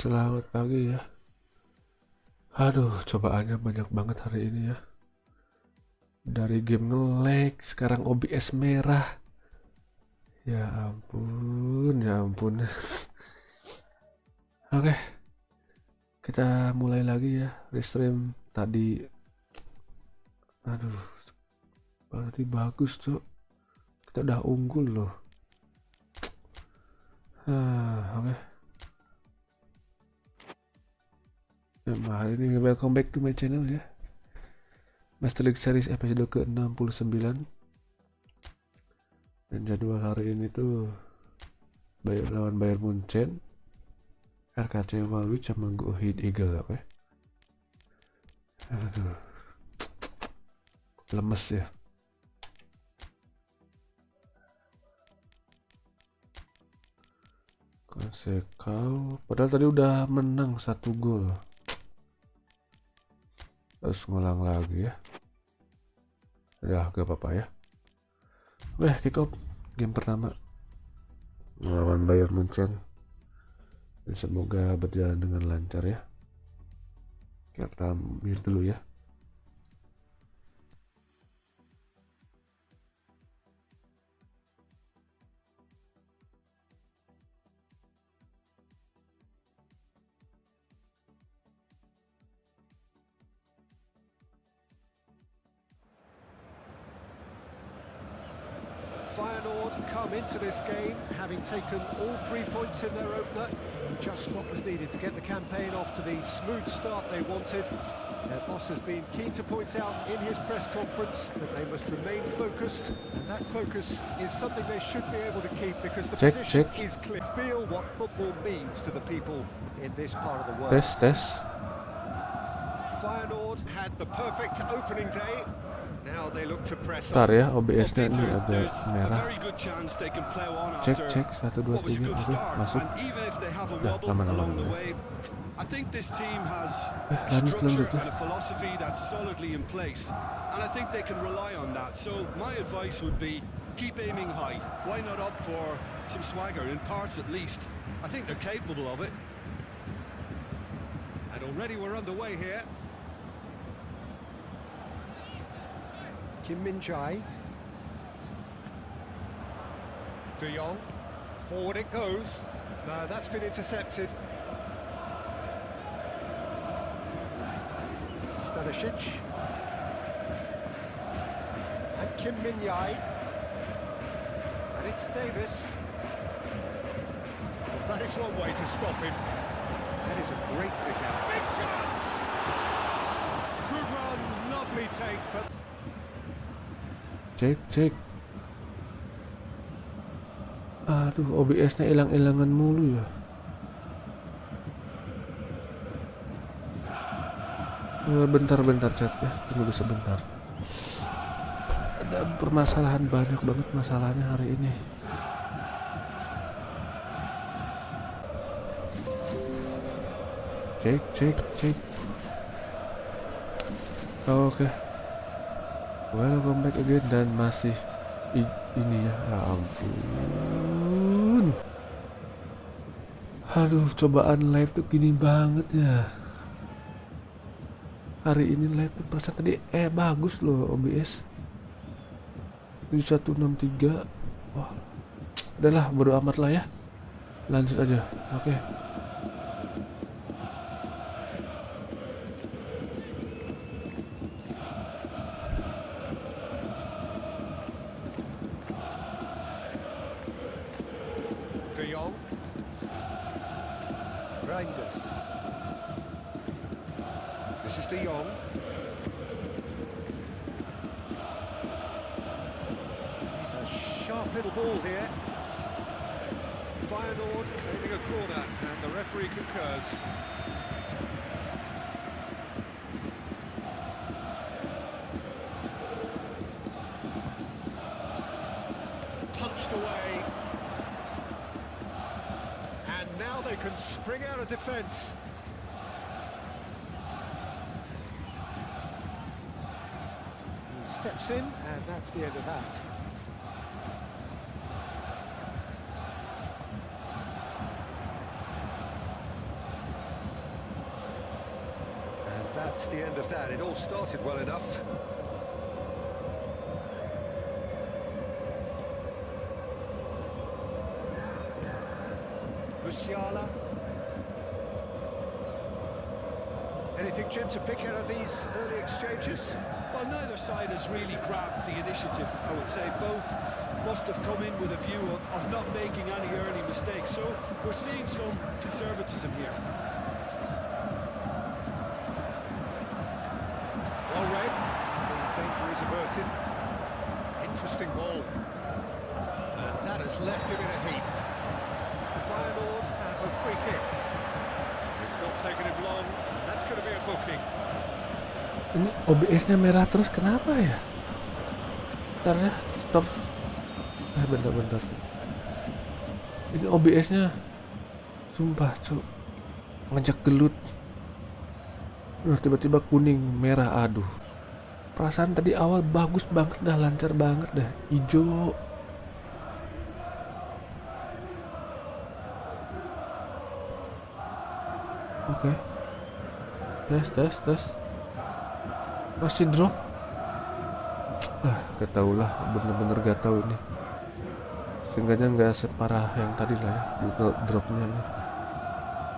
Selamat pagi ya. Aduh, cobaannya banyak banget hari ini ya. Dari game nge-lag, sekarang OBS merah. Ya ampun, ya ampun. Oke, kita mulai lagi ya. Restream tadi. Aduh, tadi bagus tuh. Kita udah unggul loh. Oke. Nah, hari ini welcome back to my channel ya. Master League Series episode ke-69. Dan jadwal hari ini tuh lawan Bayern Munchen, RKC Walwich sama Go Ahead Eagle apa ya. Aduh, lemes ya. Kau padahal tadi udah menang 1 gol. Terus ngulang lagi ya. Udah gak apa-apa ya. Kick off game pertama melawan Bayern Munchen. Dan semoga berjalan dengan lancar ya. Kita mute dulu ya. Feyenoord come into this game having taken all 3 points in their opener, just what was needed to get the campaign off to the smooth start they wanted. Their boss has been keen to point out in his press conference that they must remain focused, and that focus is something they should be able to keep because the position is clear. Feel what football means to the people in this part of the world. Tes. Feyenoord had the perfect opening day. Now they look to press Ntar ya, OBS-nya ini agak merah. Cek 1 2 3. Oke, masuk. Nah, aman. I think this team has lanjut and a philosophy that's solidly in place, and I think they can rely on that. So my advice would be keep aiming high. Why not opt for some swagger in parts at least? I think they're capable of it. And already we're underway here. Kim Min-jae. De Jong. Forward it goes. No, that's been intercepted. Stanisic. And Kim Min-jae. And it's Davis. Well, that is one way to stop him. That is a great pick out. Big chance! Good run, lovely take, but... Cek. Aduh, OBS-nya hilang-hilangan mulu ya. Bentar chat ya, tunggu sebentar. Ada permasalahan, banyak banget masalahnya hari ini. Cek. Oke. Welcome back again, dan masih ini ya ampun. Aduh, cobaan live tuh gini banget ya. Hari ini live tuh perasaan tadi bagus loh OBS 7163. Wah, udahlah bodo amat lah ya. Lanjut aja. Oke. De Jong. Reinders. This is De Jong. He's a sharp little ball here. Feyenoord claiming a corner, and the referee concurs. Punched away. Now they can spring out of defence. He steps in, and that's the end of that. That's the end of that. It all started well enough. Musiala. Anything, Jim, to pick out of these early exchanges? Well, neither side has really grabbed the initiative, I would say. Both must have come in with a view of not making any early mistakes. So we're seeing some conservatism here. Well read. The danger is averted. Interesting ball. And that has left him in a heap. Feyenoord have a free kick. It's not taken him long. That's going to be a booking. Ini OBS-nya merah terus, kenapa ya? Bentar ya, stop. Bentar. Ini OBS-nya sumpah cuk, ngejak gelut. Tiba-tiba kuning, merah, aduh. Perasaan tadi awal bagus banget dah, lancar banget dah, hijau. Oke. Tes. Masih drop. Gak tau lah, bener-bener gak tau ini. Seenggaknya gak separah yang tadi lah ya, dropnya ini.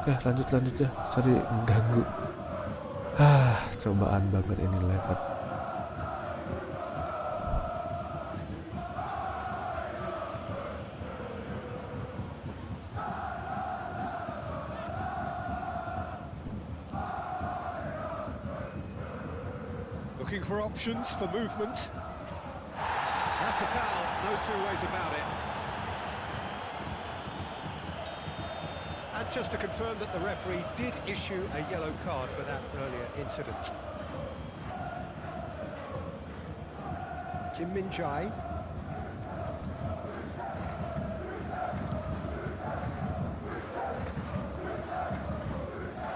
Oke, lanjut ya, sorry mengganggu. Cobaan banget ini lewat. Looking for options for movement. That's a foul, no two ways about it. And just to confirm that the referee did issue a yellow card for that earlier incident. Kim Min-jae.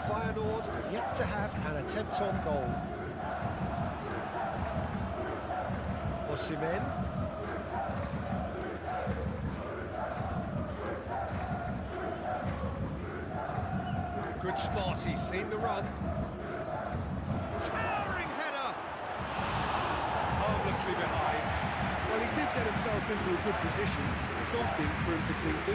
Feyenoord yet to have an attempt on goal. Osimhen. Good spot, he's seen the run. Towering header! Harmlessly behind. Well, he did get himself into a good position. Something for him to cling to.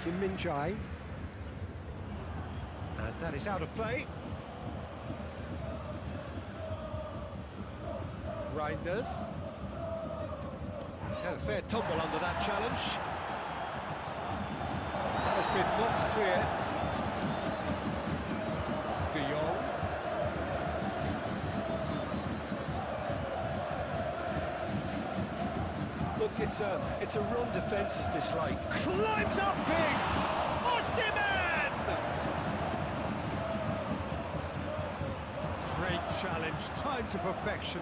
Kim Min-jae. And that is out of play. Reinders. He's had a fair tumble under that challenge. That has been knocked clear. De Jong. Look, it's a run defence is this like. Climbs up big! Osimhen! Great challenge, timed to perfection.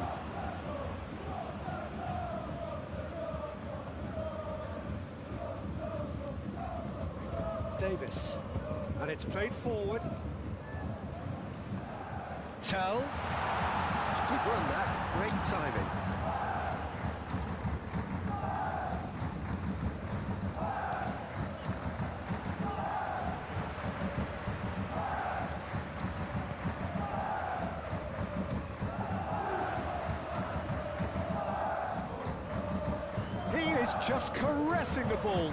Davis, and it's played forward. Tell. It's a good run, that. Great timing. He is just caressing the ball.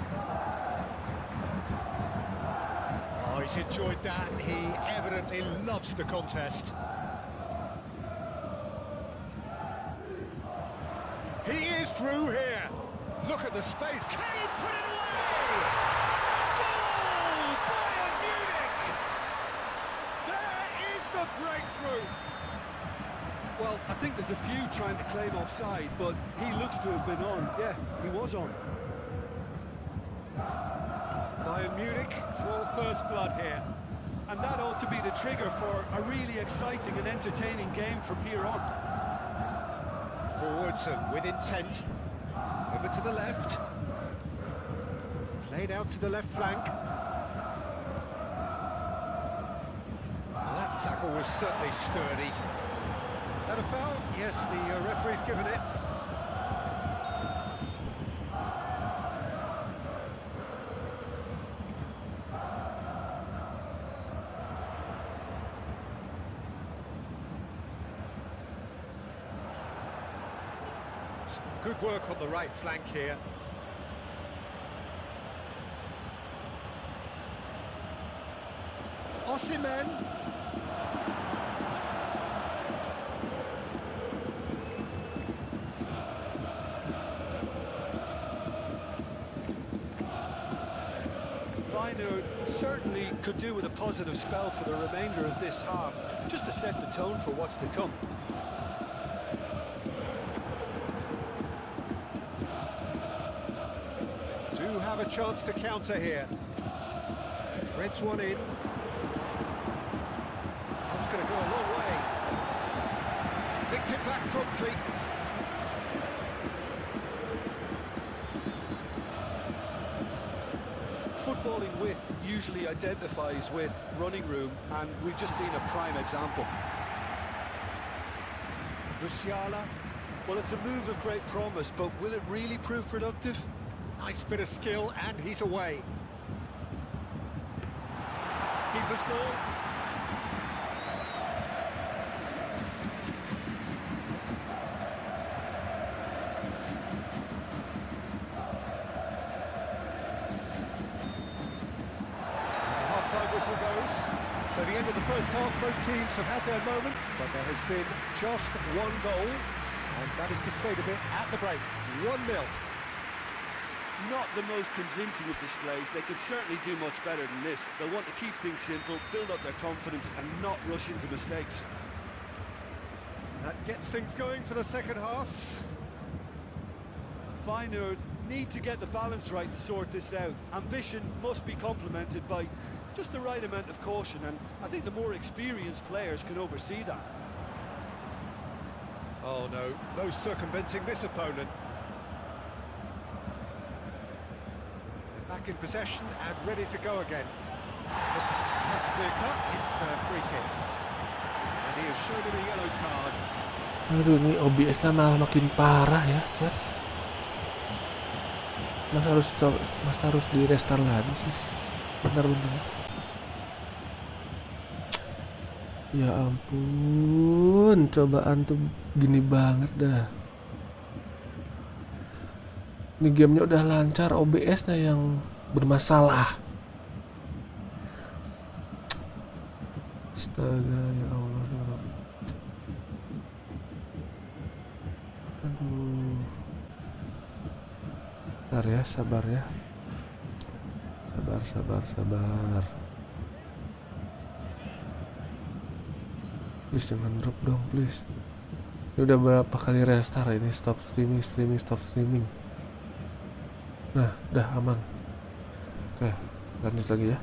Oh, he's enjoyed that. He evidently loves the contest. He is through here. Look at the space. Can he put it away? Goal! Bayern Munich! There is the breakthrough. Well, I think there's a few trying to claim offside, but he looks to have been on. Yeah, he was on. Bayern Munich draw first blood here. And that ought to be the trigger for a really exciting and entertaining game from here on. Forwards and with intent. Over to the left. Played out to the left flank. Well, that tackle was certainly sturdy. That a foul? Yes, the referee's given it. Good work on the right flank here. Osimhen. Feyenoord certainly could do with a positive spell for the remainder of this half, just to set the tone for what's to come. Do have a chance to counter here. Threads one in. That's going to go a long way. Nicked it back promptly. Footballing width usually identifies with running room, and we've just seen a prime example. Musiala. Well, it's a move of great promise, but will it really prove productive? Nice bit of skill, and he's away. Keeper's ball. Whistle goes. So the end of the first half, both teams have had their moment, but there has been just one goal, and that is the state of it at the break. 1-0. Not the most convincing of displays. They could certainly do much better than this. They'll want to keep things simple, build up their confidence, and not rush into mistakes. That gets things going for the second half. Feyenoord need to get the balance right to sort this out. Ambition must be complemented by just the right amount of caution, and I think the more experienced players can oversee that. Oh no circumventing this opponent. They're back in possession and ready to go again. That's clear cut, it's a free kick. And he has shown him a yellow card. Aduh, ini OBS-nya malah makin parah ya, chat. Masa harus di restart lagi sih? Bentar. Ya ampun, cobaan tuh gini banget dah. Ini gamenya udah lancar, OBS-nya yang bermasalah. Astaga, ya Allah, ya Allah. Aduh. Bentar ya, sabar ya. Sabar. Please jangan drop dong, please. Ini udah berapa kali restart ini, stop streaming. Nah, udah aman. Oke, lanjut lagi ya.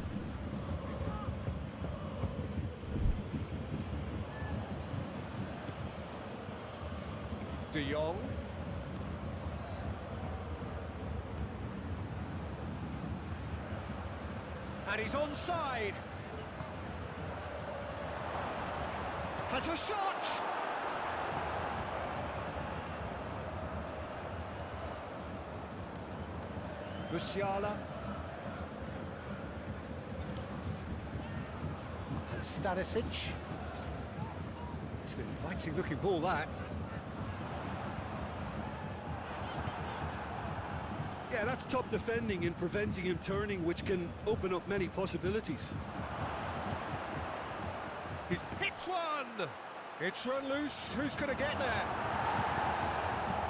De Jong. And he's onside. Has a shot! Musiala. And Stanisic. It's an inviting looking ball, that. Yeah, that's top defending and preventing him turning, which can open up many possibilities. He's hits one! It's run loose, who's going to get there?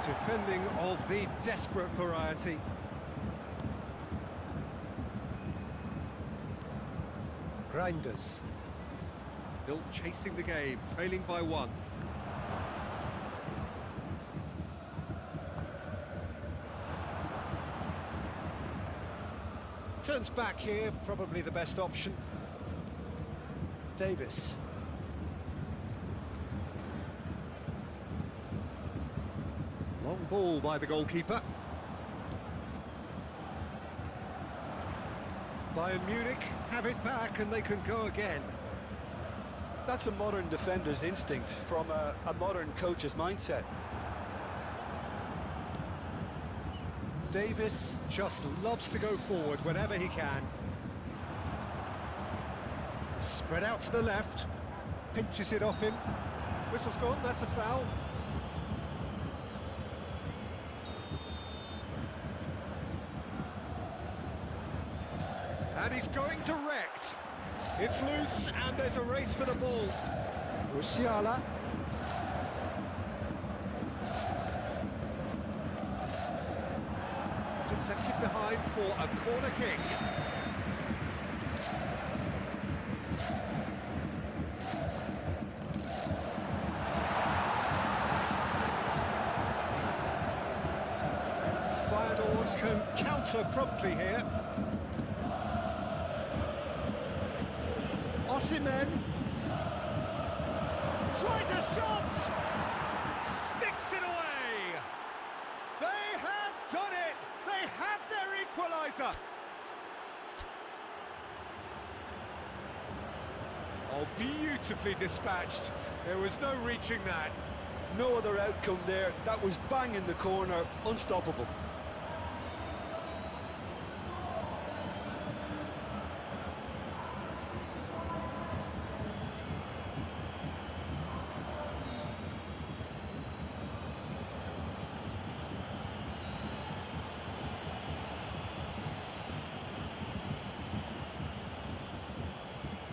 Defending of the desperate variety. Grinders. Still chasing the game, trailing by 1. Turns back here, probably the best option. Davis. Long ball by the goalkeeper. Bayern Munich have it back and they can go again. That's a modern defender's instinct from a modern coach's mindset. Davis just loves to go forward whenever he can. Spread out to the left. Pinches it off him. Whistle's gone, that's a foul. And he's going direct. It's loose, and there's a race for the ball. Musiala. Deflected behind for a corner kick. Feyenoord can counter promptly here. Osimhen tries a shot, sticks it away. They have done it. They have their equaliser. Oh, beautifully dispatched. There was no reaching that. No other outcome there. That was bang in the corner, unstoppable.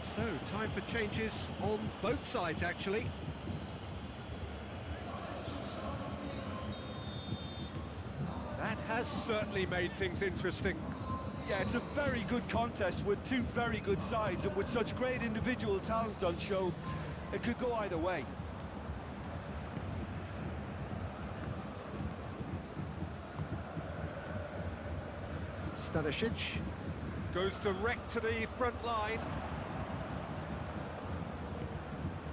So, time for changes on both sides, actually. That has certainly made things interesting. Yeah, it's a very good contest with two very good sides, and with such great individual talent on show, it could go either way. Stanisic goes direct to the front line.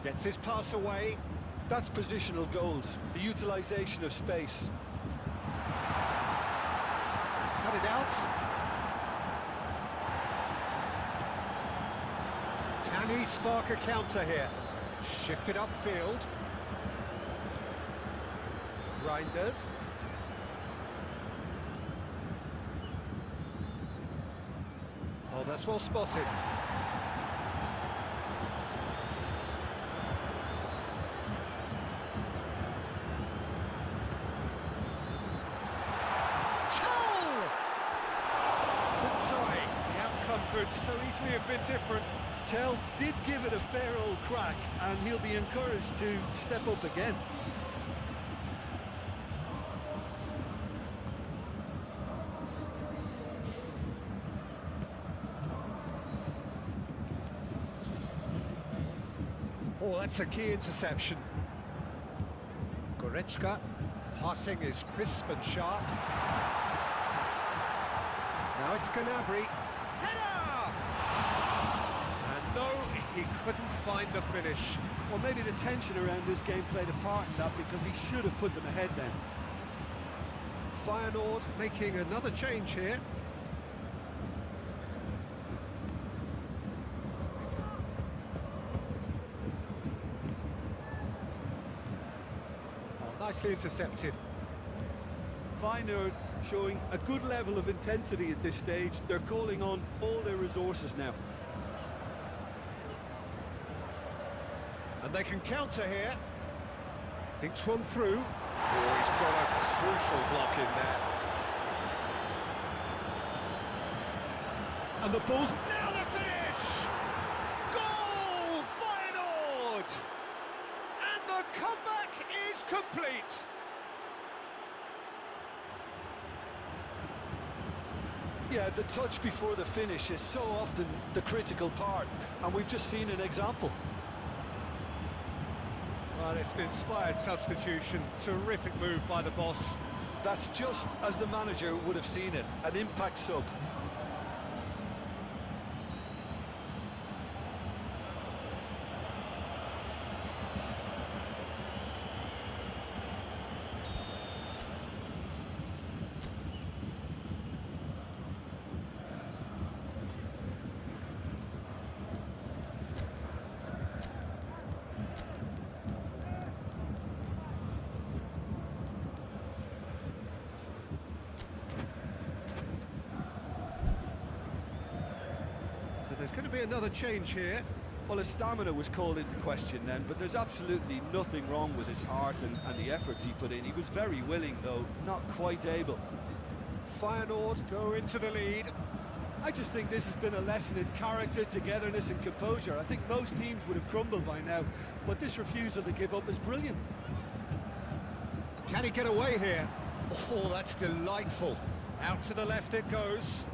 Gets his pass away. That's positional gold, the utilisation of space. He's cut it out. Can he spark a counter here? Shifted upfield. Reinders. Oh, that's well spotted. Could so easily have been different. Tell did give it a fair old crack, and he'll be encouraged to step up again. Oh, that's a key interception. Goretzka, passing is crisp and sharp. Now it's Gnabry. Header! And no, he couldn't find the finish. Well, maybe the tension around this game played a part in that, because he should have put them ahead then. Feyenoord making another change here. Oh, nicely intercepted. Feyenoord showing a good level of intensity at this stage. They're calling on all their resources now. And they can counter here. Thinks one through. Oh, he's got a crucial block in there. And the ball's now the finish! Goal! Feyenoord! And the comeback is complete! Yeah, the touch before the finish is so often the critical part, and we've just seen an example. Well, it's an inspired substitution. Terrific move by the boss. That's just as the manager would have seen it, an impact sub. There's going to be another change here. Well, his stamina was called into question then, but there's absolutely nothing wrong with his heart and the efforts he put in. He was very willing, though not quite able. Feyenoord go into the lead. I just think this has been a lesson in character, togetherness and composure. I think most teams would have crumbled by now, but this refusal to give up is brilliant. Can he get away here? Oh, that's delightful. Out to the left it goes.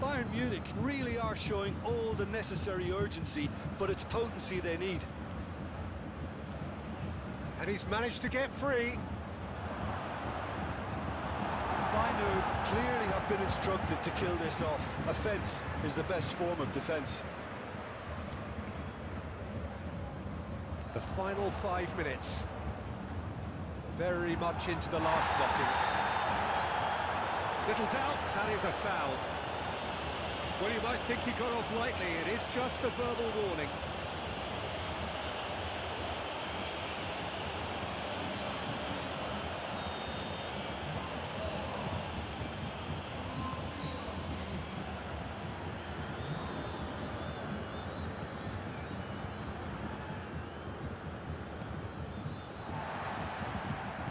Bayern Munich really are showing all the necessary urgency, but it's potency they need. And he's managed to get free. Feyenoord clearly have been instructed to kill this off. Offence is the best form of defence. The final 5 minutes. Very much into the last blockings. Little doubt, that is a foul. Well, you might think he got off lightly. It is just a verbal warning.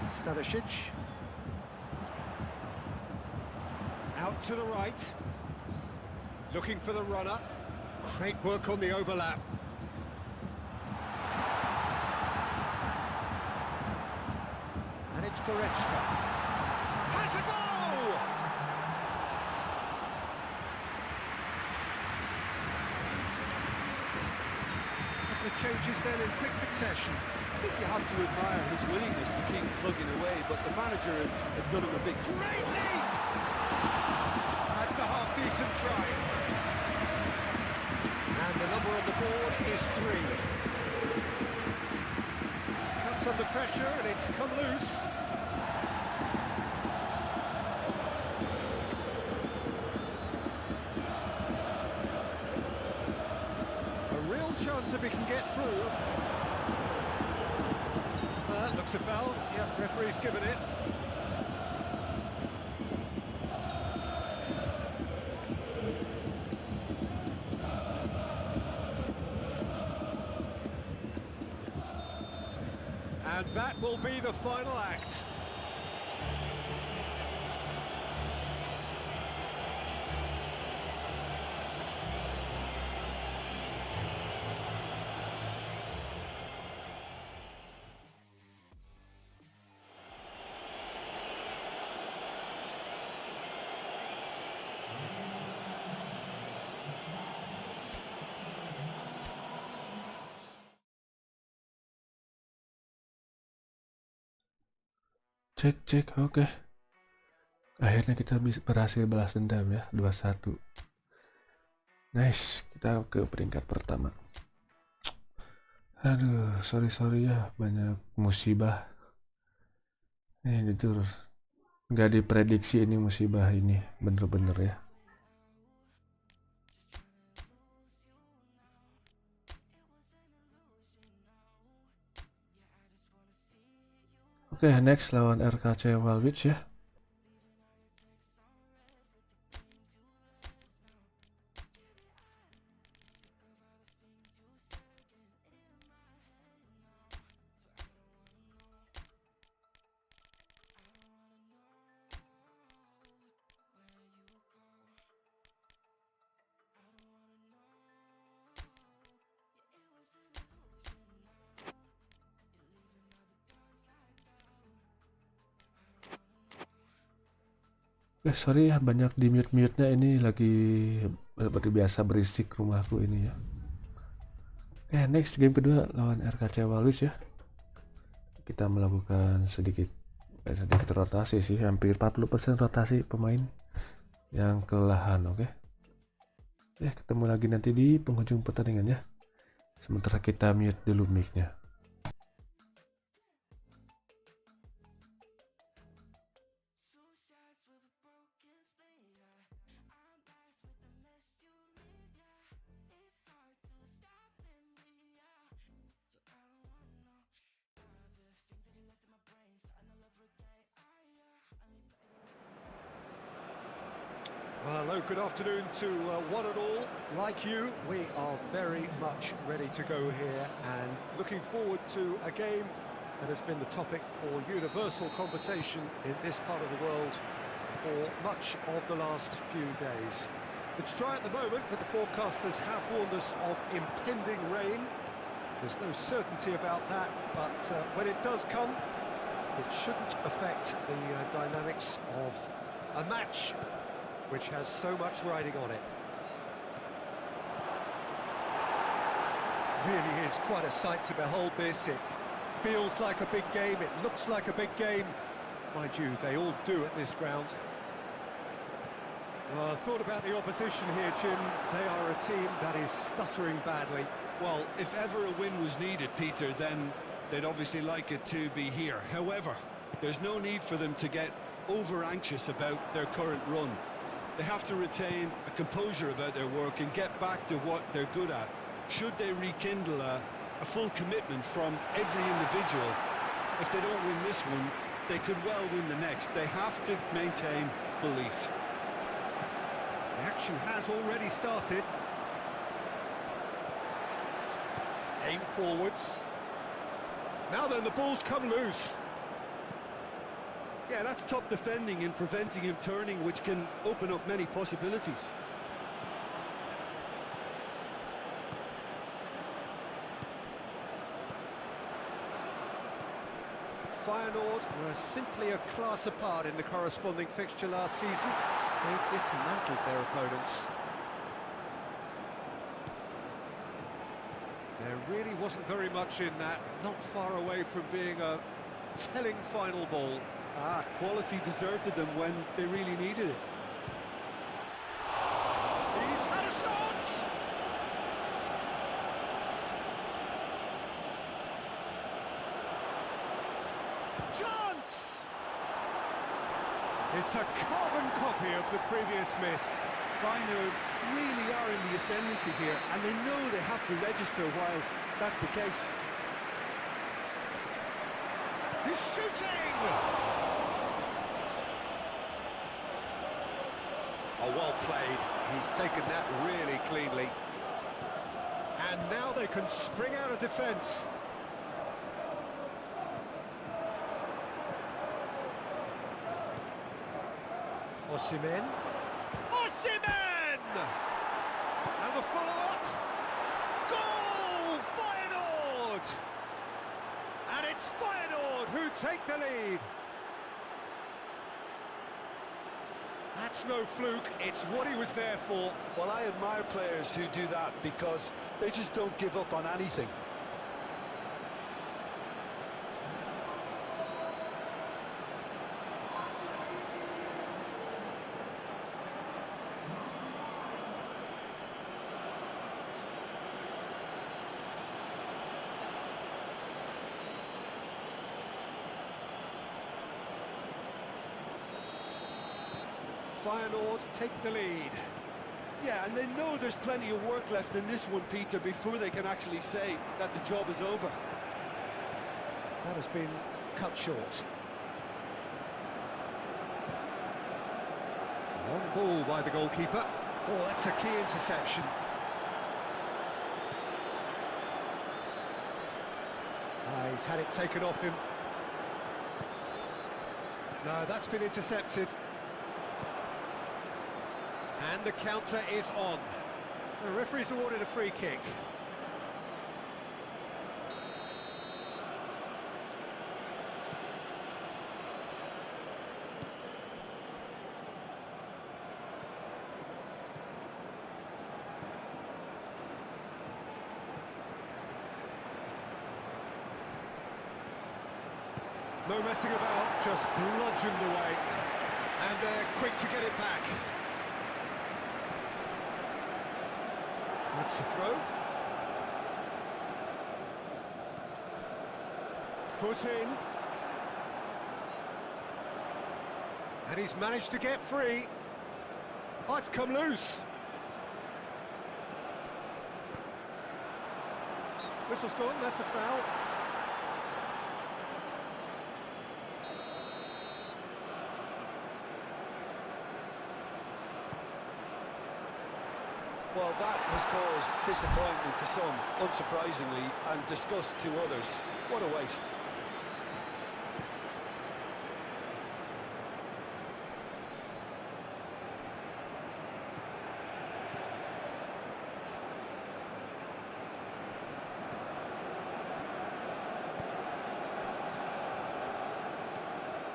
Stanisic. Out to the right. Looking for the runner. Great work on the overlap. And it's Goretzka. Has a goal! The changes then in quick succession. I think you have to admire his willingness to keep plugging away, but the manager has done him a big Great lead! That's a half-decent try. And the number on the board is 3. Comes under pressure and it's come loose. A real chance if he can get through. Looks a foul. Yep, referee's given it. And that will be the final act. Cek, oke. Akhirnya kita berhasil balas dendam ya, 2-1. Nice, kita ke peringkat pertama. Aduh, sorry ya, banyak musibah. Jujur, nggak diprediksi ini musibah ini, bener-bener ya. Oke, next lawan RKC Walwich ya. Sorry ya, banyak di mute-nya, ini lagi seperti biasa berisik rumahku ini ya. Next game kedua lawan RKC Walwich ya. Kita melakukan sedikit rotasi sih, hampir 40% rotasi pemain yang kelelahan, oke. Ketemu lagi nanti di penghujung pertandingan ya. Sementara kita mute dulu mic-nya. Hello, good afternoon to one and all. Like you, we are very much ready to go here and looking forward to a game that has been the topic for universal conversation in this part of the world for much of the last few days. It's dry at the moment, but the forecasters have warned us of impending rain. There's no certainty about that, but when it does come, it shouldn't affect the dynamics of a match which has so much riding on it. Really is quite a sight to behold this. It feels like a big game, it looks like a big game. Mind you, they all do at this ground. Well, thought about the opposition here, Jim. They are a team that is stuttering badly. Well, if ever a win was needed, Peter, then they'd obviously like it to be here. However, there's no need for them to get over-anxious about their current run. They have to retain a composure about their work and get back to what they're good at. Should they rekindle a full commitment from every individual, if they don't win this one, they could well win the next. They have to maintain belief. The action has already started. Aim forwards. Now then, the ball's come loose. Yeah, that's top defending and preventing him turning, which can open up many possibilities. Feyenoord were simply a class apart in the corresponding fixture last season. They dismantled their opponents. There really wasn't very much in that, not far away from being a telling final ball. Quality deserted them when they really needed it. He's had a shot! Chance! It's a carbon copy of the previous miss. Feyenoord really are in the ascendancy here, and they know they have to register while that's the case. He's shooting! Oh, well played. He's taken that really cleanly. And now they can spring out of defence. Osimhen. Osimhen! And the follow-up. Goal! Feyenoord! And it's Feyenoord who take the lead. That's no fluke, it's what he was there for. Well, I admire players who do that because they just don't give up on anything. Feyenoord take the lead. Yeah, and they know there's plenty of work left in this one, Peter, before they can actually say that the job is over. That has been cut short. Long ball by the goalkeeper. Oh, that's a key interception. He's had it taken off him. No, that's been intercepted. And the counter is on. The referee's awarded a free kick. No messing about, just bludgeoned away. And they're quick to get it back. That's a throw. Foot in. And he's managed to get free. Oh, it's come loose. Whistle's gone, that's a foul. Well, that has caused disappointment to some, unsurprisingly, and disgust to others. What a waste.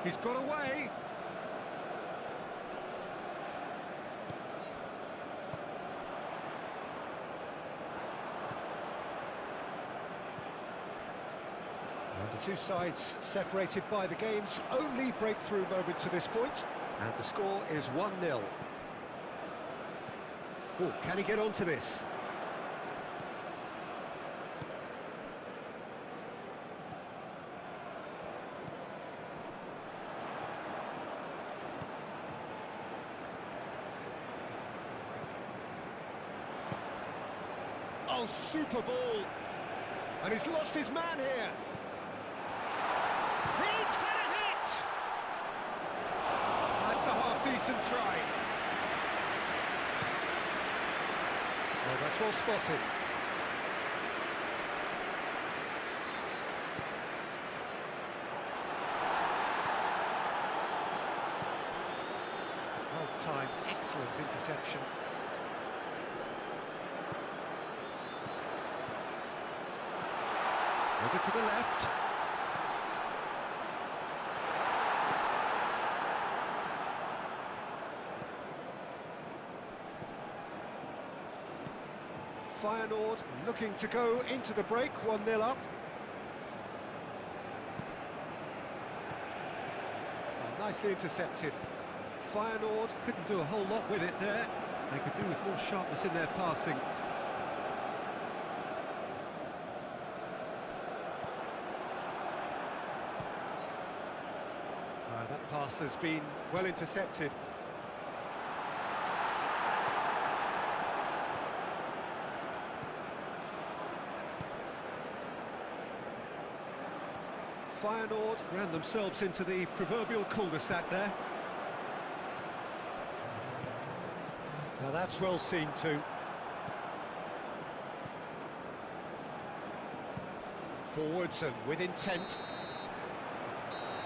He's got away. And the two sides separated by the game's only breakthrough moment to this point, and the score is 1-0. Oh, can he get onto this? Oh, super ball! And he's lost his man here. He's had a hit! That's a half-decent try. Oh, that's well spotted. Well-timed, excellent interception. Over to the left. Feyenoord looking to go into the break, 1-0 up. Oh, nicely intercepted. Feyenoord couldn't do a whole lot with it there. They could do with more sharpness in their passing. That pass has been well intercepted. Feyenoord ran themselves into the proverbial cul-de-sac there. Now that's well seen too. Forwards and with intent.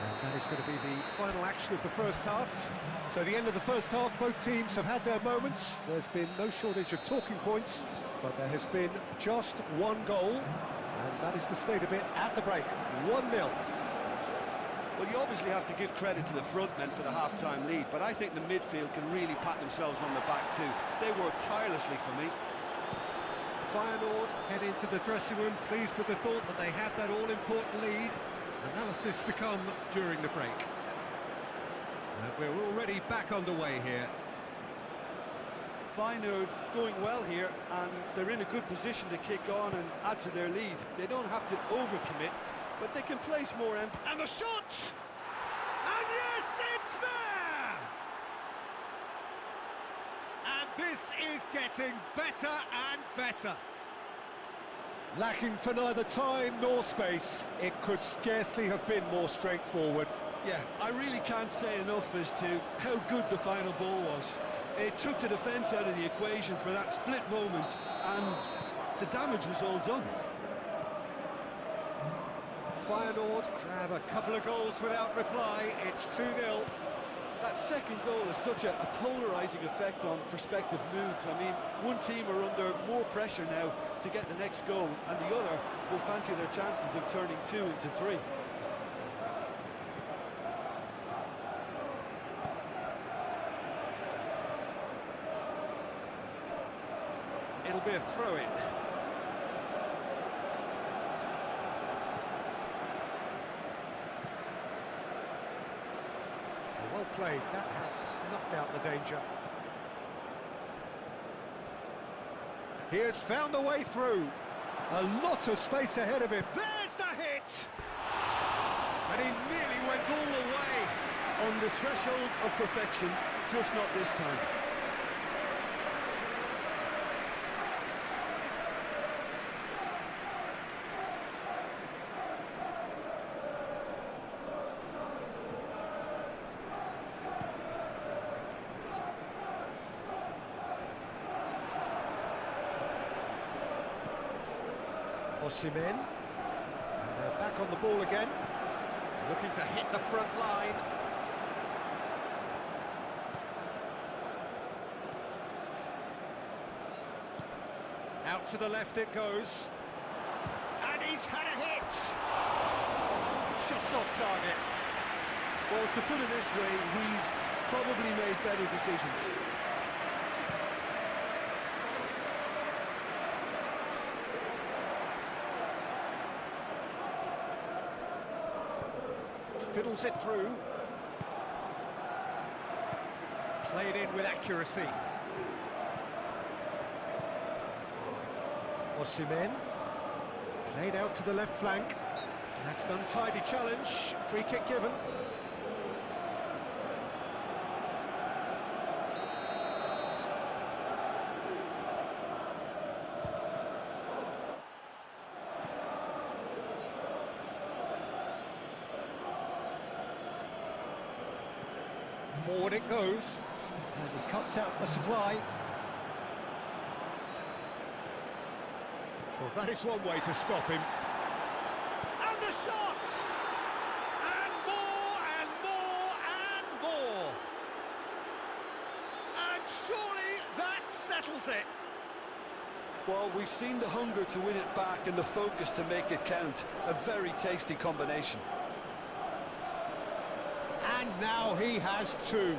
And that is going to be the final action of the first half. So the end of the first half, both teams have had their moments. There's been no shortage of talking points, but there has been just one goal, and that is the state of it at the break, 1-0. Well, you obviously have to give credit to the front men for the half-time lead, but I think the midfield can really pat themselves on the back too. They work tirelessly for me. Feyenoord head into the dressing room pleased with the thought that they have that all-important lead. Analysis to come during the break. We're already back underway here. Feyenoord going well here, and they're in a good position to kick on and add to their lead. They don't have to overcommit, but they can place more emphasis. And the shot! And yes, it's there! And this is getting better and better. Lacking for neither time nor space, it could scarcely have been more straightforward. Yeah, I really can't say enough as to how good the final ball was. It took the defence out of the equation for that split moment, and the damage was all done. Feyenoord grab a couple of goals without reply. It's 2-0. That second goal has such a polarising effect on prospective moods. I mean, one team are under more pressure now to get the next goal, and the other will fancy their chances of turning 2 into 3. It'll be a throw-in. Well played, that has snuffed out the danger. He has found a way through. A lot of space ahead of him. There's the hit! And he nearly went all the way. On the threshold of perfection, just not this time. Osimhen, and they're back on the ball again, looking to hit the front line. Out to the left it goes, and he's had a hit! Just off target. Well, to put it this way, he's probably made better decisions. Fiddles it through. Played in with accuracy. Osimhen. Played out to the left flank. That's an untidy challenge. Free kick given. Forward it goes, and he cuts out the supply. Well, that is one way to stop him. And the shots! And more, and more, and more! And surely that settles it! Well, we've seen the hunger to win it back and the focus to make it count. A very tasty combination. And now he has two.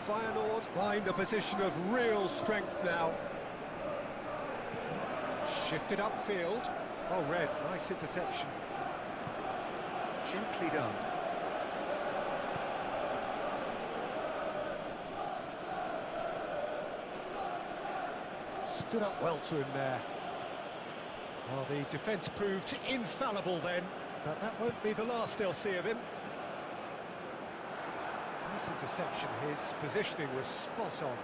Feyenoord find a position of real strength now. Shifted upfield. Oh, Red, nice interception. Gently done. Stood up well to him there. Well, the defence proved infallible then, but that won't be the last they'll see of him. Nice interception, his positioning was spot on.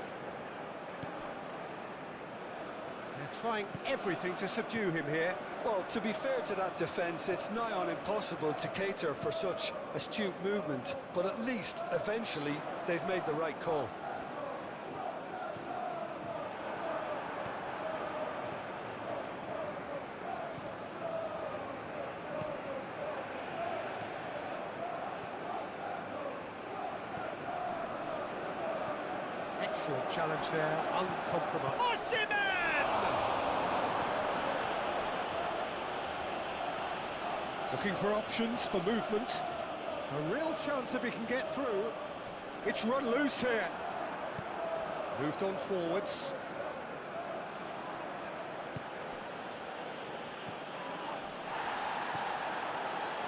They're trying everything to subdue him here. Well, to be fair to that defence, it's nigh on impossible to cater for such astute movement, but at least, eventually, they've made the right call. Excellent challenge there, uncompromised. Osimhen! Looking for options for movement. A real chance if he can get through. It's run loose here. Moved on forwards.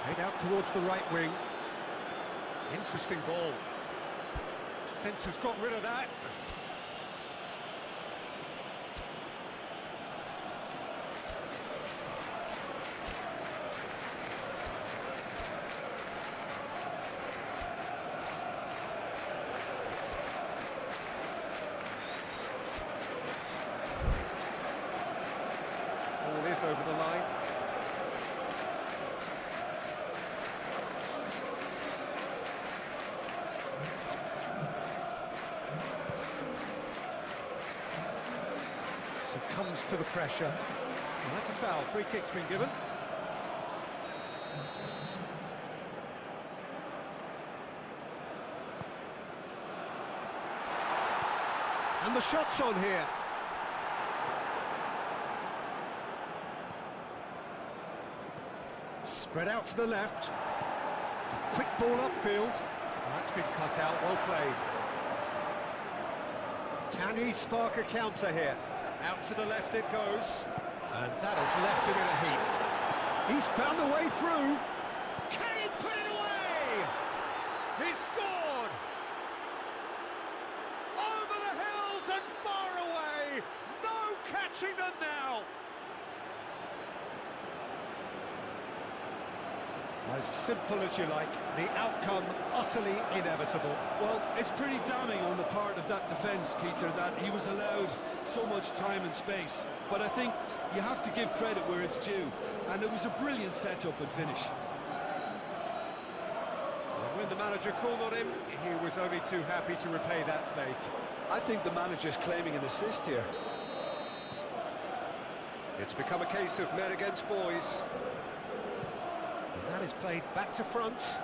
Played out towards the right wing. Interesting ball. Defence has got rid of that. Ball is over the line. Succumbs to the pressure. And that's a foul. Free kick's been given. And the shot's on here. Spread out to the left. It's a quick ball upfield. That's been cut out. Well played. Can he spark a counter here? Out to the left it goes, and that has left him in a heap. He's found a way through. Can he put it away? He's scored! Over the hills and far away. No catching them now. As simple as you like, the outcome utterly inevitable. Well, it's pretty damning on the part of that defence, Peter, that he was allowed so much time and space. But I think you have to give credit where it's due, and it was a brilliant setup and finish. And when the manager called on him, he was only too happy to repay that fate. I think the manager's claiming an assist here. It's become a case of men against boys. And that is played back to front.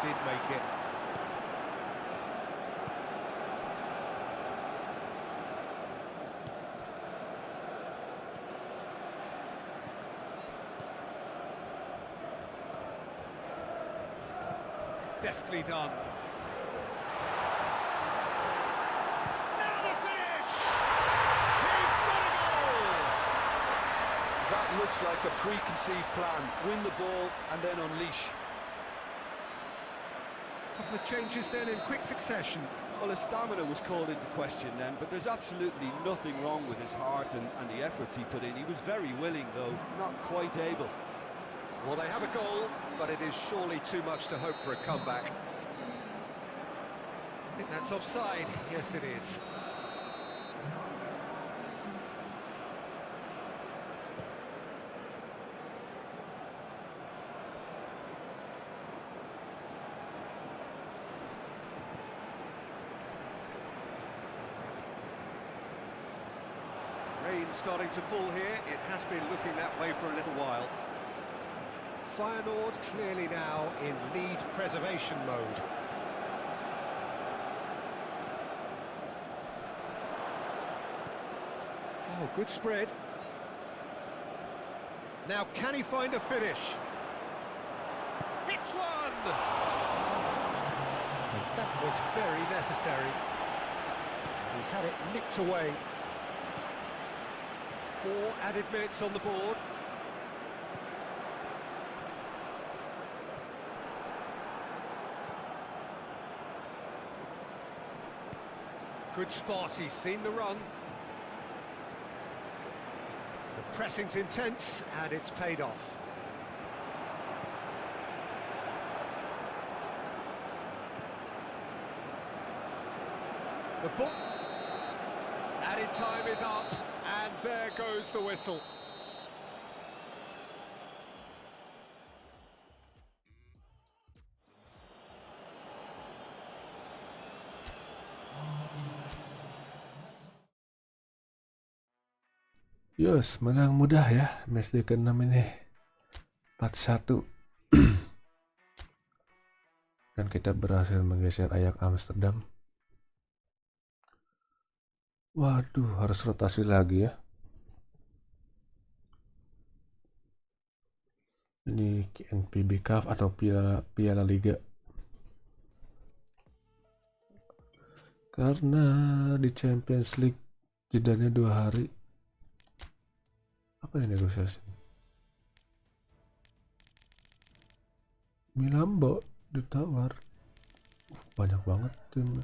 did make it. Deftly done. Now the finish! He's got a goal! That looks like a preconceived plan. Win the ball and then unleash. Couple of changes then in quick succession. Well, his stamina was called into question then, but there's absolutely nothing wrong with his heart and the efforts he put in. He was very willing, though, not quite able. Well, they have a goal, but it is surely too much to hope for a comeback. I think that's offside. Yes, it is. Rain starting to fall here. It has been looking that way for a little while. Feyenoord clearly now in lead preservation mode. Oh, good spread. Now can he find a finish? Hits one! And that was very necessary. And he's had it nicked away. 4 added minutes on the board. Good spot, he's seen the run. The pressing's intense, and it's paid off. The ball... Added time is up, and there goes the whistle. Yes, menang mudah ya match day ke-6 ini 4-1. Dan kita berhasil menggeser Ajax Amsterdam. Waduh, harus rotasi lagi ya. Ini NPB Cup atau Piala Liga. Karena di Champions League jedanya 2 hari. Apa ini negosiasi? Milambo ditawar. Banyak banget tim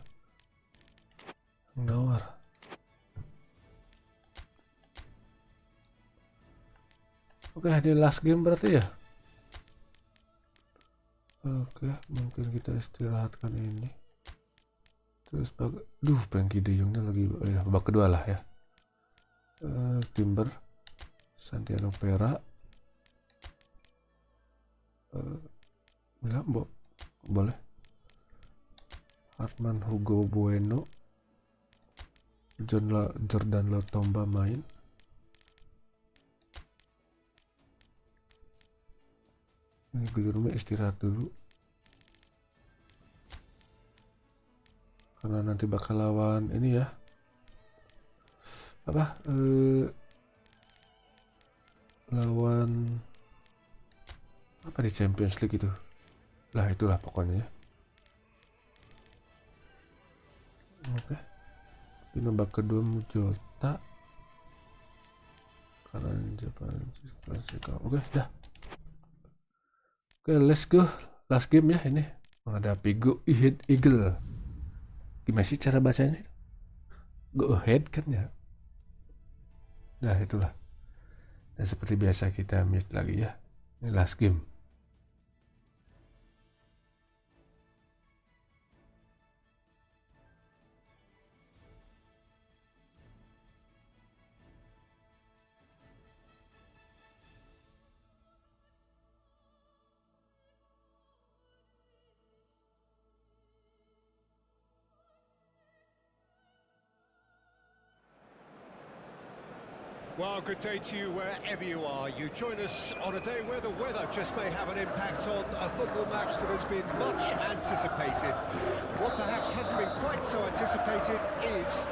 nawar. Oke, ini last game berarti ya. Oke, mungkin kita istirahatkan ini. Terus Frankie De Jongnya lagi babak kedua lah ya. Timber, Santiago Pereira, Milambo boleh, Hartman Hugo Bueno, Jordan Lotomba main. Ini Guillermo istirahat dulu karena nanti bakal lawan ini ya, apa lawan apa di Champions League itu lah, itulah pokoknya ya. Oke, ini babak kedua Jota karena Jepang klasik. Oke, dah. Oke, let's go. Last game ya ini menghadapi Go Ahead Eagle. Gimana sih cara bacanya? Go Ahead kan ya. Nah, itulah. Dan seperti biasa kita mute lagi ya. Ini last game. Well, good day to you wherever you are. You join us on a day where the weather just may have an impact on a football match that has been much anticipated. What perhaps hasn't been quite so anticipated is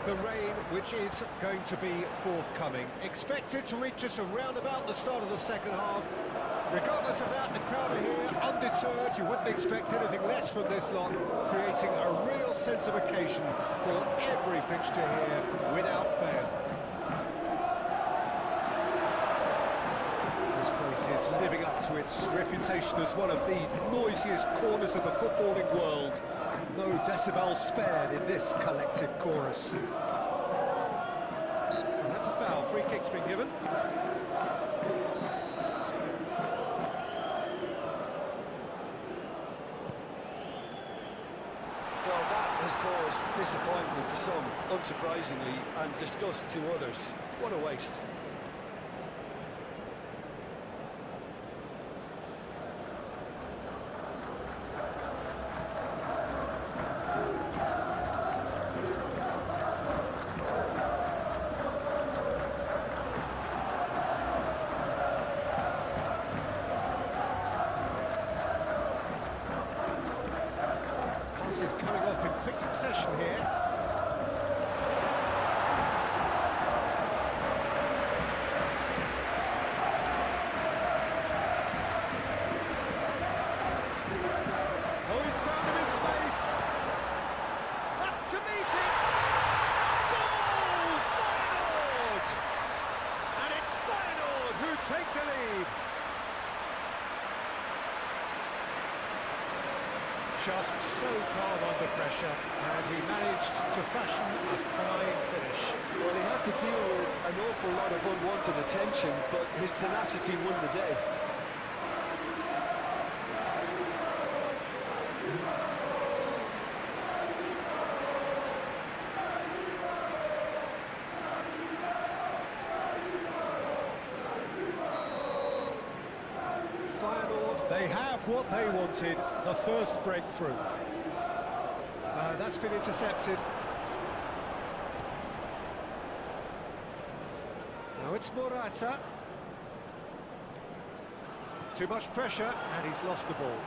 the rain, which is going to be forthcoming. Expected to reach us around about the start of the second half. Regardless of that, the crowd are here, undeterred. You wouldn't expect anything less from this lot, creating a real sense of occasion for every fixture here without fail. This place is living up to its reputation as one of the noisiest corners of the footballing world. No decibels spared in this collective chorus. Well, that's a foul. Free kick's been given. Well, that has caused disappointment to some, unsurprisingly, and disgust to others. What a waste. Is coming off in quick succession here. Oh, he's found him in space. Up to meet it. Goal! Feyenoord! And it's Feyenoord who take the lead. Just so calm under pressure, and he managed to fashion a fine finish. Well, he had to deal with an awful lot of unwanted attention, but his tenacity won the day. Feyenoord, they have what they wanted, the first breakthrough. That's been intercepted. Now it's Morata. Too much pressure, and he's lost the ball.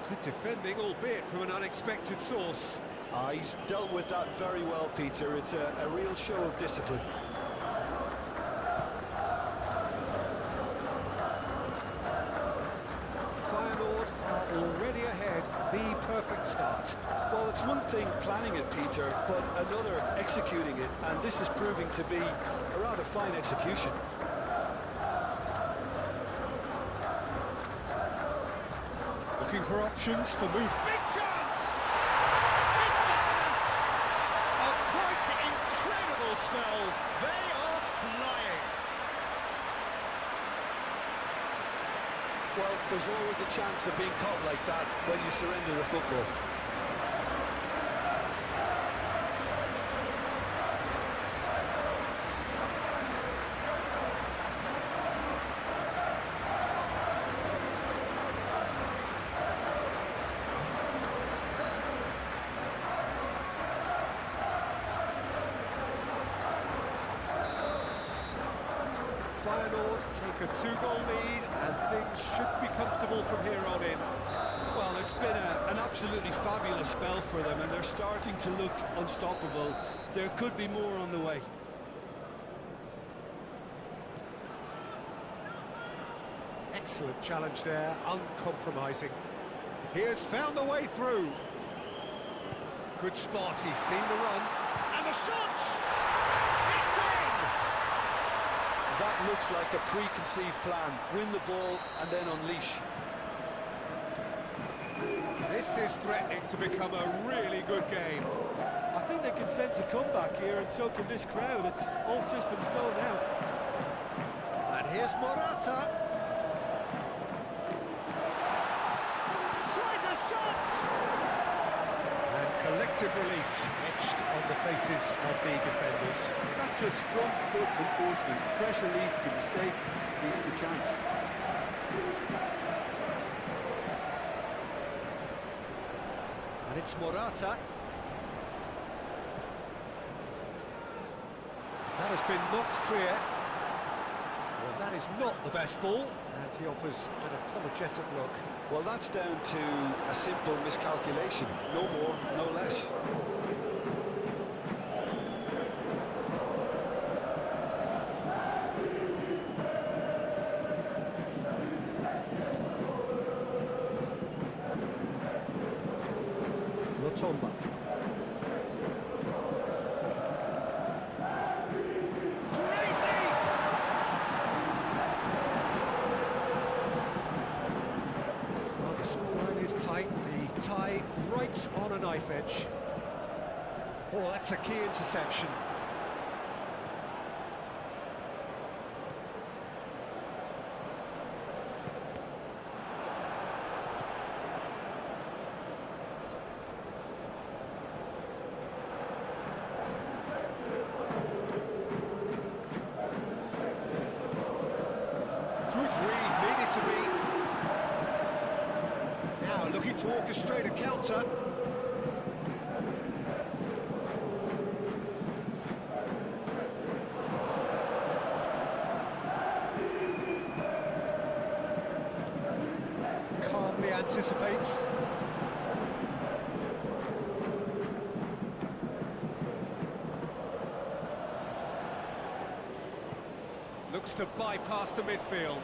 Good defending, albeit from an unexpected source. He's dealt with that very well, Peter. It's a real show of discipline. Feyenoord are already ahead, the perfect start. Well, it's one thing planning it, Peter, but another executing it, and this is proving to be a rather fine execution. Looking for options for move. Big chance! It's there! A quite incredible spell. They are flying. Well, there's always a chance of being caught like that when you surrender the football. Feyenoord take a two-goal lead, and things should be comfortable from here on in. Well, it's been an absolutely fabulous spell for them, and they're starting to look unstoppable. There could be more on the way. Excellent challenge there, uncompromising. He has found the way through. Good spot, he's seen the run. And the shot! It's in! That looks like a preconceived plan. Win the ball and then unleash. This is threatening to become a really good game. I think they can sense a comeback here, and so can this crowd. It's all systems go now. And here's Morata. Tries a shot! And collective relief etched on the faces of the defenders. That's just front foot enforcement. Pressure leads to mistake, leads to chance. And it's Morata. That has been knocked clear. Well, that is not the best ball, and he offers an apologetic look. Well, that's down to a simple miscalculation. No more, no less. Lotomba. Great leap! Well, the scoreline is tight. The tie right on a knife edge. Oh, that's a key interception. Good read, needed to be. Now looking to orchestrate a counter. Calmly anticipates. Looks to bypass the midfield.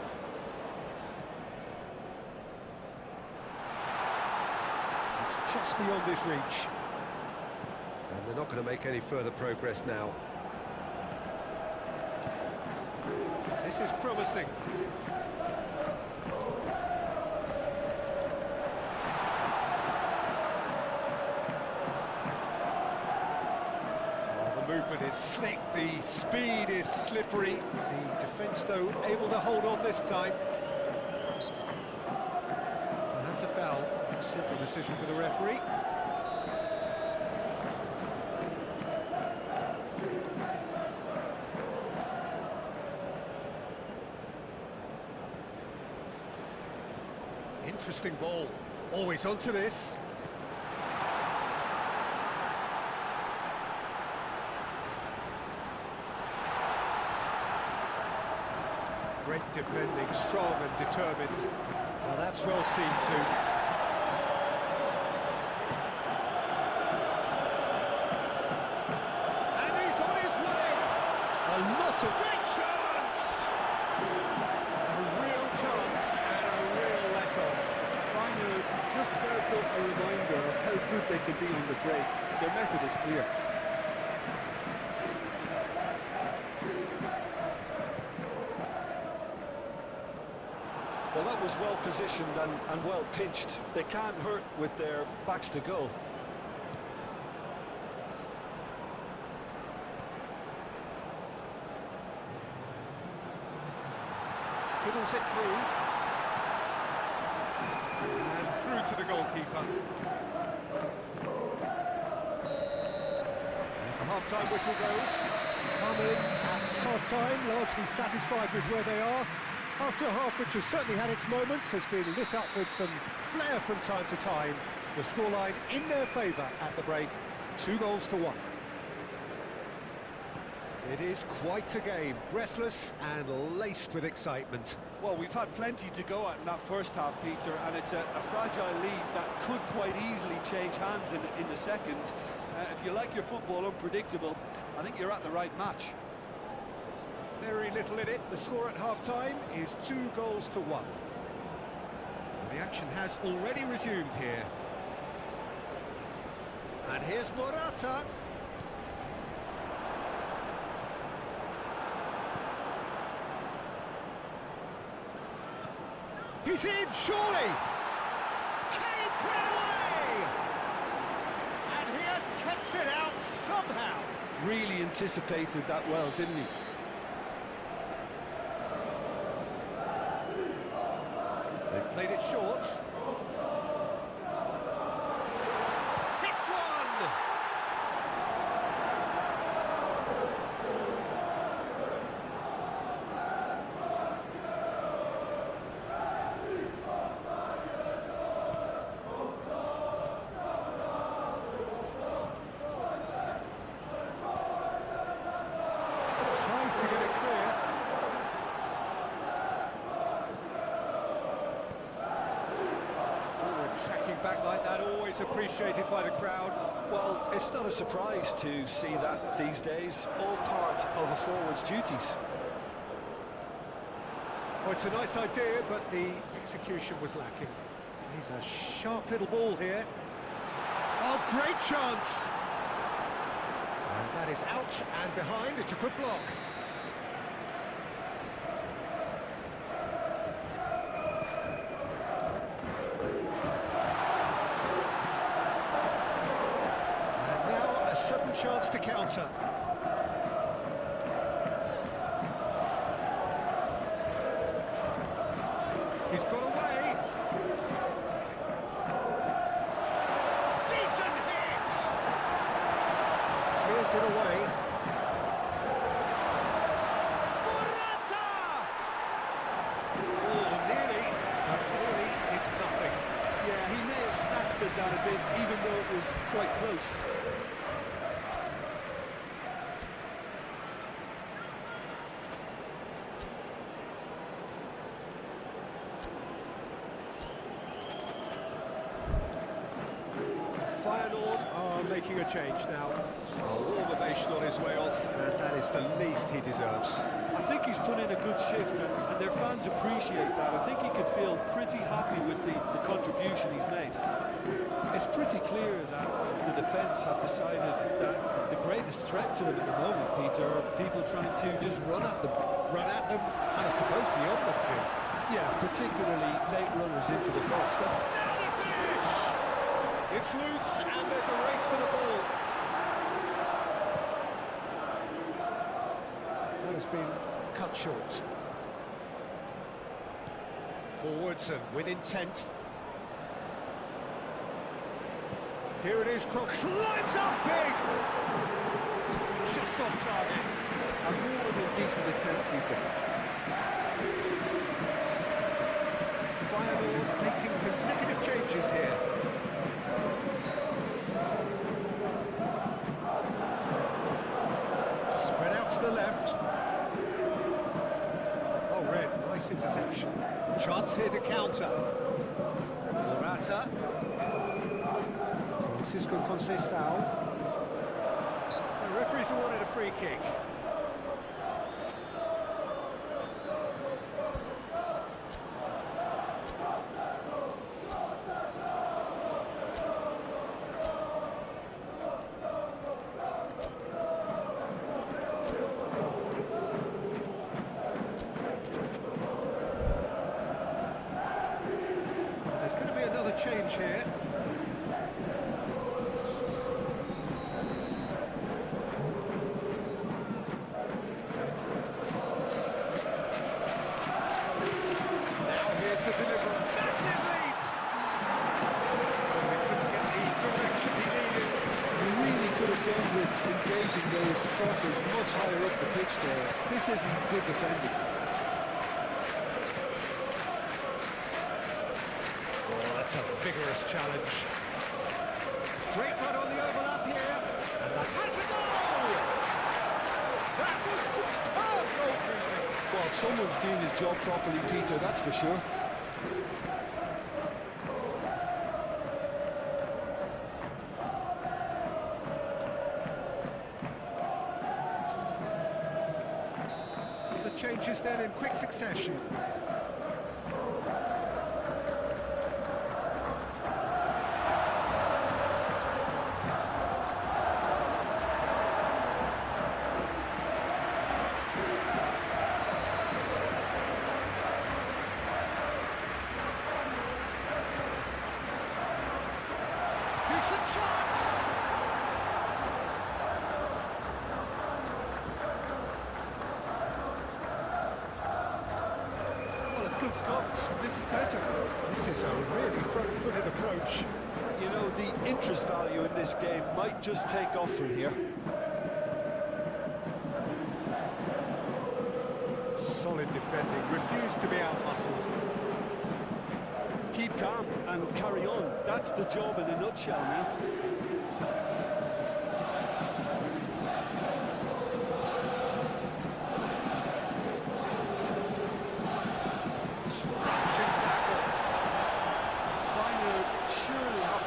It's just beyond his reach. And they're not going to make any further progress now. This is promising. The movement is slick, the speed is slippery. The defence, though, able to hold on this time. And that's a foul. A simple decision for the referee. Interesting ball. Always onto this. Great defending, strong and determined. Well, that's well seen too. And he's on his way! A lot of great chance! A real chance and a real let-off. Feyenoord just served up a reminder of how good they can be on the break. Their method is clear. Well, that was well positioned and well pinched. They can't hurt with their backs to goal. Fiddles it through. And through to the goalkeeper. And the half-time whistle goes. Come in at half-time, largely satisfied with where they are. After a half which has certainly had its moments, has been lit up with some flair from time to time. The scoreline in their favour at the break, 2-1. It is quite a game, breathless and laced with excitement. Well, we've had plenty to go at in that first half, Peter, and it's a fragile lead that could quite easily change hands in the second. If you like your football unpredictable, I think you're at the right match. Very little in it. The score at half-time is 2-1. The action has already resumed here. And here's Morata. He's in, surely! Can he put it away? And he has kept it out somehow. Really anticipated that well, didn't he? They've played it short. Hits one! Tracking back like that, always appreciated by the crowd. Well, it's not a surprise to see that these days, all part of a forward's duties. Well, it's a nice idea, but the execution was lacking. He's a sharp little ball here. Oh, great chance! And that is out and behind. It's a good block. And now a sudden chance to counter. He's got away. Decent hit! Clears it away. Morata! Oh, nearly, but nearly is nothing. Yeah, he may have snatched at that a bit, even though it was quite close. Feyenoord are making a change now. A warm ovation on his way off, and that is the least he deserves. I think he's put in a good shift, and their fans appreciate that. I think he can feel pretty happy with the contribution he's made. It's pretty clear that the defence have decided that the greatest threat to them at the moment, Peter, are people trying to just run at them. Run at them, and I suppose beyond them, Jim. Yeah, particularly late runners into the box. That's Now the finish! It's loose, and there's a race for the ball. That has been cut short. Forwards and with intent. Here it is, Cross climbs up big! Just off target. a more than decent attempt, Peter. Feyenoord making consecutive changes here. Spread out to the left. Oh, Red, nice interception. Chance here to counter. Morata. Francisco Conceição. The referees awarded a free kick. There's going to be another change here. Now here's the delivery. Massive lead! But we couldn't get the direction he needed. You really could have done with engaging those crosses much higher up the pitch there. This isn't good defending. Oh, that's a vigorous challenge. Great run on the overlap here. And that has a goal! That was superb goalkeeping. Well, someone's doing his job properly, Peter, that's for sure. The changes then in quick succession. Decent chance! Well, it's good stuff. This is better. This is a really front-footed approach. You know, the interest value in this game might just take off from here. Solid defending, refused to be out-muscled. Keep calm and carry on. That's the job in a nutshell now. Crunching tackle. Feyenoord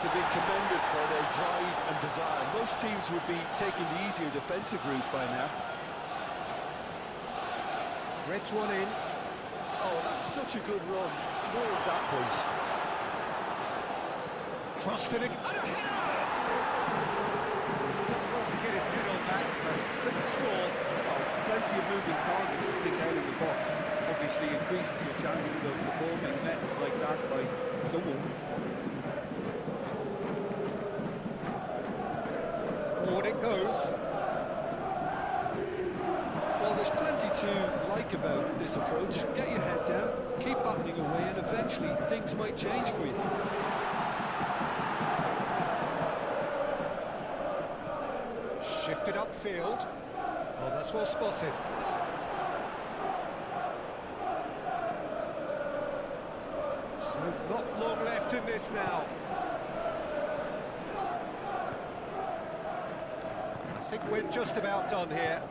they've been commended for their drive and desire. Most teams would be taking the easier defensive route by now. Threads one in. Oh, that's such a good run. More of that, please. Trusted it. And a header! He's done well to get his head on that, but couldn't score. Oh, plenty of moving targets to pick out in the box. Obviously increases your chances of the ball being met like that by someone. Forward it goes. Well, there's plenty to like about this approach. Get your head down, keep battling away, and eventually things might change for you. Shifted upfield. Oh, that's well spotted. So not long left in this now. I think we're just about done here.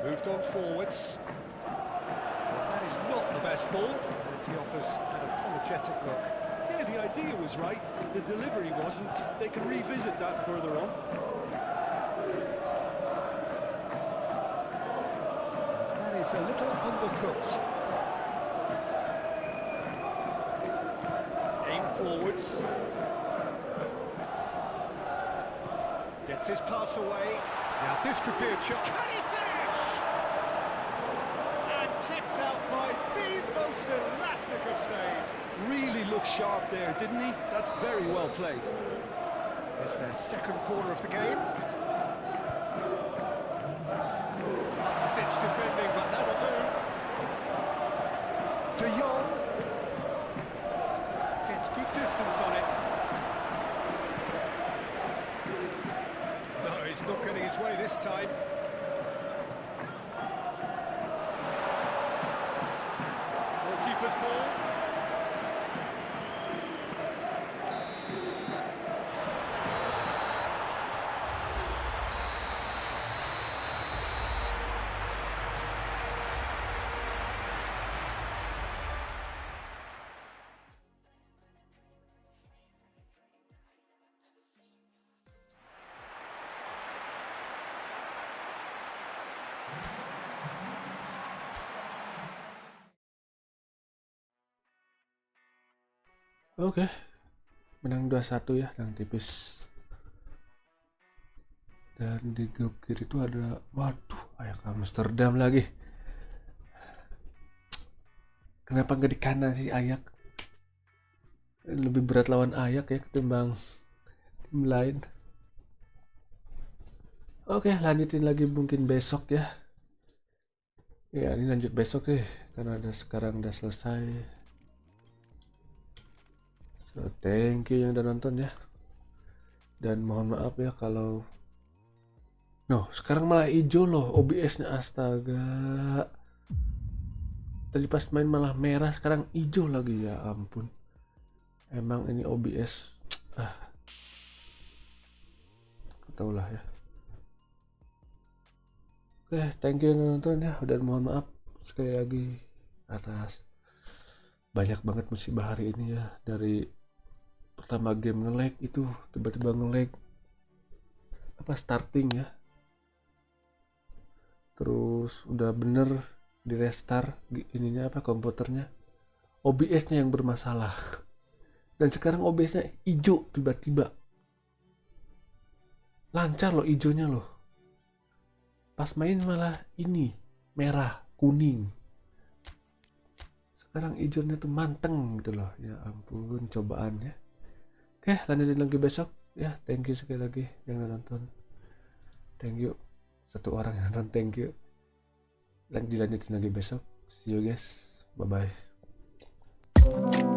Moved on forwards. Well, that is not the best ball, and he offers an apologetic look. Yeah, the idea was right, the delivery wasn't. They can revisit that further on. That is a little undercooked. Aim forwards. Gets his pass away. Now this could be a chance. Can he finish? And kept out by the most elastic of saves. Really looked sharp there, didn't he? That's very well played. It's their second corner of the game. Stitch defending, but that'll do. De Jong gets good distance on it. No, he's not getting his way this time. Goalkeeper's ball. Oke, menang 2-1 ya, menang tipis. Dan di grup kiri itu ada, waduh, Ajax Amsterdam lagi. Kenapa nggak di kanan sih Ajax? Lebih berat lawan Ajax ya ketimbang tim lain. Oke, lanjutin lagi mungkin besok ya. Ya, ini lanjut besok sih, karena sekarang udah selesai. So, thank you yang udah nonton ya. Dan mohon maaf ya kalau sekarang malah hijau loh OBS-nya, astaga. Tadi pas main malah merah, sekarang hijau lagi, ya ampun. Emang ini OBS tau lah ya. Oke, thank you yang nonton ya. Dan mohon maaf sekali lagi atas banyak banget musibah hari ini ya. Dari pertama game nge-lag itu tiba-tiba nge-lag starting ya, terus udah bener di restart ininya komputernya, OBS-nya yang bermasalah, dan sekarang OBS-nya hijau tiba-tiba. Lancar loh hijaunya loh, pas main malah ini merah kuning, sekarang hijaunya tuh manteng gitu loh. Ya ampun, cobaan ya. Oke, lanjutin lagi besok ya. Thank you sekali lagi yang nonton. Thank you. Satu orang yang nonton, thank you. Dilanjutin lagi besok. See you guys. Bye bye.